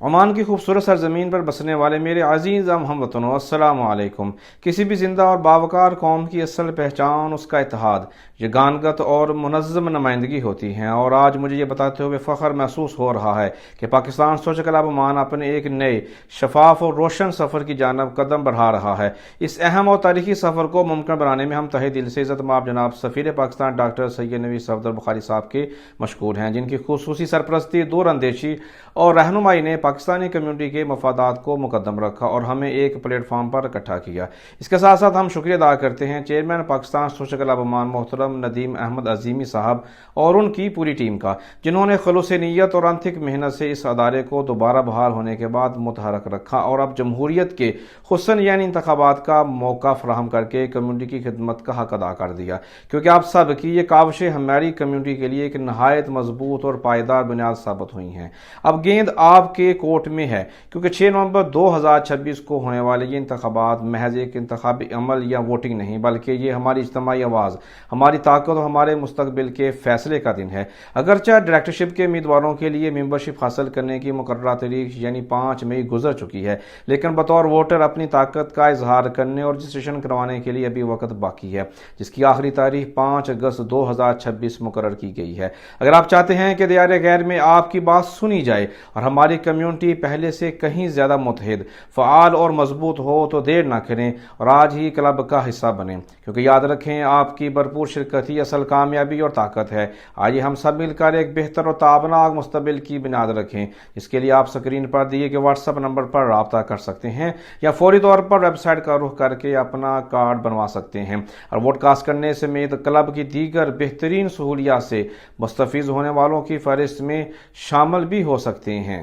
Oman की खूबसूरत सरजमीन पर बसने वाले मेरे अजीज़ हमवतनों, अस्सलाम वालेकुम। किसी भी जिंदा और बावकार कौम की असल पहचान उसका इत्तेहाद, यगानगत और मुनज़्ज़म नुमाइंदगी होती है। और आज मुझे ये बताते हुए फ़ख्र महसूस हो रहा है कि पाकिस्तान सोच-ए-क़लब ओमान अपने एक नए शफाफ और रोशन सफ़र की जानब कदम बढ़ा रहा है। इस अहम और तारीखी सफ़र को मुमकिन बनाने में हम तहे दिल से इज़्ज़त-माब जनाब सफ़ीर पाकिस्तान डॉक्टर सैयद नवीद सफदर बुखारी साहब के मशकूर हैं, जिनकी खुसूसी सरपरस्ती, दूरअंदेशी और रहनुमाई ने पाकिस्तानी कम्युनिटी के मफादात को मुकद्दम रखा और हमें एक प्लेटफार्म पर इकट्ठा किया। इसके साथ साथ हम शुक्रिया अदा करते हैं चेयरमैन पाकिस्तान सोशल-ए-क़लब ओमान मोहतरम नदीम अहमद अज़ीमी साहब और उनकी पूरी टीम का, जिन्होंने खुलूस नीयत और अनथिक मेहनत से इस अदारे को दोबारा बहाल होने के बाद मुतहरक रखा और अब जमहूरियत के हुस्न यानी इंतखाबात का मौका फराहम करके कम्युनिटी की खिदमत का हक अदा कर दिया। क्योंकि आप सब की ये काविशें हमारी कम्युनिटी के लिए एक नहायत मजबूत और पायदार बुनियाद साबित हुई हैं। अब गेंद आपके कोर्ट में है, क्योंकि 6 नवंबर 2026 को होने वाले ये इंतखाबात महज एक इंतखाबी अमल या वोटिंग नहीं, बल्कि ये हमारी इज्तिमाई आवाज़, हमारी ताकत और हमारे मुस्तकबिल के फैसले का दिन है। अगरचे डायरेक्टरशिप के उम्मीदवारों के लिए मेंबरशिप हासिल करने की मुकर्ररा तारीख यानी 5 मई गुजर चुकी है, लेकिन बतौर वोटर अपनी ताकत का इजहार करने और रजिस्ट्रेशन करवाने के लिए अभी वक्त बाकी है, जिसकी आखिरी तारीख 5 अगस्त 2026 मुकर्रर की गई है। अगर आप चाहते हैं कि दियारे गैर में आपकी बात सुनी जाए और हमारी कम्युनिटी पहले से कहीं ज्यादा मुतहिद, फ़आल और मजबूत हो, तो देर ना करें और आज ही क्लब का हिस्सा बनें, क्योंकि याद रखें आपकी भरपूर शिरकत ही असल कामयाबी और ताकत है। आइए हम सब मिलकर एक बेहतर और ताबनाक मुस्तकबिल की बुनियाद रखें। इसके लिए आप स्क्रीन पर दिए गए व्हाट्सएप नंबर पर राब्ता कर सकते हैं या फौरी तौर पर वेबसाइट का रुख करके अपना कार्ड बनवा सकते हैं। और वोट कास्ट करने समेत क्लब की दीगर बेहतरीन सहूलियात से मुस्तफीज होने वालों की फहरिस्त में शामिल भी हो सकते हैं।